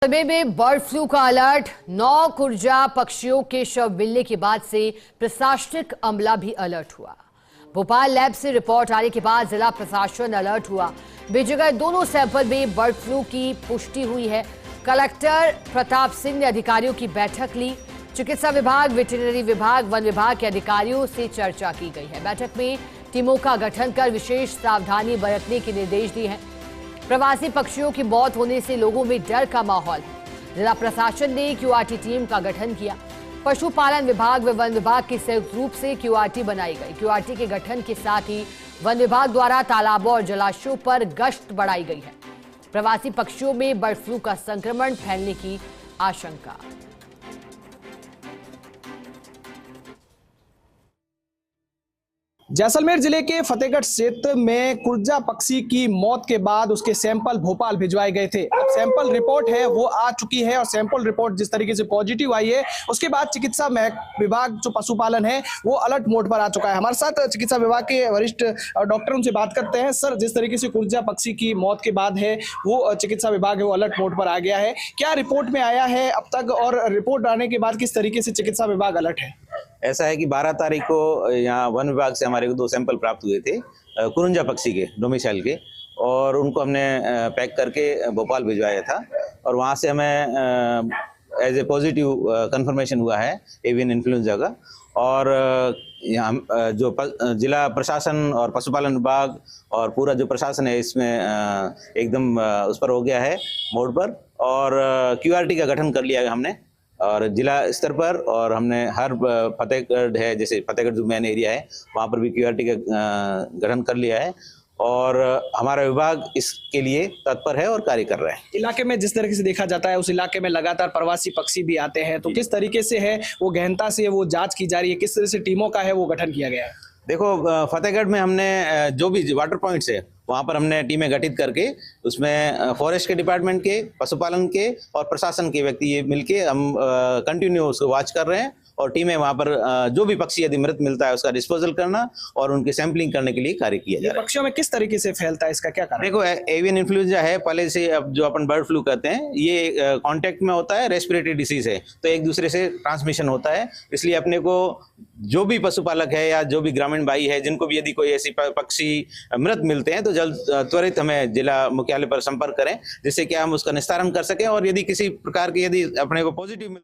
में bird flu का alert. 9 कुर्जा पक्षियों के शव मिलने के बाद से प्रशासनिक अमला भी अलर्ट हुआ। भोपाल लैब से रिपोर्ट आने के बाद जिला प्रशासन अलर्ट हुआ। बेजगह दोनों सैंपल में बर्ड फ्लू की पुष्टि हुई है। कलेक्टर प्रताप सिंह ने अधिकारियों की बैठक ली। चिकित्सा विभाग, वेटरनरी विभाग, वन विभाग के अधिकारियों से चर्चा की गई है। बैठक में टीमों का गठन कर विशेष सावधानी बरतने के निर्देश दिए हैं। प्रवासी पक्षियों की मौत होने से लोगों में डर का माहौल है। जिला प्रशासन ने क्यूआरटी टीम का गठन किया। पशुपालन विभाग व वन विभाग की संयुक्त रूप से क्यूआरटी बनाई गई। क्यूआरटी के गठन के साथ ही वन विभाग द्वारा तालाबों और जलाशयों पर गश्त बढ़ाई गई है। प्रवासी पक्षियों में बर्ड फ्लू का संक्रमण फैलने की आशंका। जैसलमेर जिले के फतेहगढ़ क्षेत्र में कुर्जा पक्षी की मौत के बाद उसके सैंपल भोपाल भिजवाए गए थे। अब सैंपल रिपोर्ट है वो आ चुकी है और सैंपल रिपोर्ट जिस तरीके से पॉजिटिव आई है उसके बाद चिकित्सा विभाग जो पशुपालन है वो अलर्ट मोड पर आ चुका है। हमारे साथ चिकित्सा विभाग के वरिष्ठ डॉक्टर उनसे बात करते हैं। सर, जिस तरीके से कुर्जा पक्षी की मौत के बाद है वो चिकित्सा विभाग है वो अलर्ट मोड पर आ गया है, क्या रिपोर्ट में आया है अब तक और रिपोर्ट आने के बाद किस तरीके से चिकित्सा विभाग अलर्ट है? ऐसा है कि 12 तारीख को यहाँ वन विभाग से हमारे को 2 सैंपल प्राप्त हुए थे कुरुंजा पक्षी के डोमिसाइल के, और उनको हमने पैक करके भोपाल भिजवाया था और वहाँ से हमें एज ए पॉजिटिव कंफर्मेशन हुआ है एवियन इन्फ्लुएंजा का। और यहाँ जो जिला प्रशासन और पशुपालन विभाग और पूरा जो प्रशासन है इसमें एकदम उस पर हो गया है मोड पर, और क्यूआरटी का गठन कर लिया है हमने और जिला स्तर पर, और हमने हर फतेहगढ़ है, जैसे फतेहगढ़ जो मेन एरिया है वहाँ पर भी क्यूआरटी का गठन कर लिया है और हमारा विभाग इसके लिए तत्पर है और कार्य कर रहा है। इलाके में जिस तरीके से देखा जाता है उस इलाके में लगातार प्रवासी पक्षी भी आते हैं, तो किस तरीके से है वो गहनता से वो जांच की जा रही है, किस तरह से टीमों का है वो गठन किया गया है? देखो, फतेहगढ़ में हमने जो भी वाटर पॉइंट्स है वहाँ पर हमने टीमें गठित करके उसमें फॉरेस्ट के डिपार्टमेंट के, पशुपालन के और प्रशासन के व्यक्ति ये मिलके हम कंटिन्यू उसको वॉच कर रहे हैं और टीमें वहाँ पर जो भी पक्षी यदि मृत मिलता है उसका डिस्पोजल करना और उनकी सैंपलिंग करने के लिए कार्य किया जा रहा है। पक्षियों में किस तरीके से फैलता है, इसका क्या कारण? देखो, एवियन इन्फ्लुएंजा है पहले से, अब जो अपन बर्ड फ्लू कहते हैं ये कांटेक्ट में होता है, रेस्पिरेटरी डिसीज है तो एक दूसरे से ट्रांसमिशन होता है। इसलिए अपने को जो भी पशुपालक है या जो भी ग्रामीण भाई है जिनको भी यदि कोई ऐसी पक्षी मृत मिलते हैं तो जल्द त्वरित हमें जिला मुख्यालय पर संपर्क करें जिससे कि हम उसका निस्तारण कर सकें, और यदि किसी प्रकार की यदि अपने को पॉजिटिव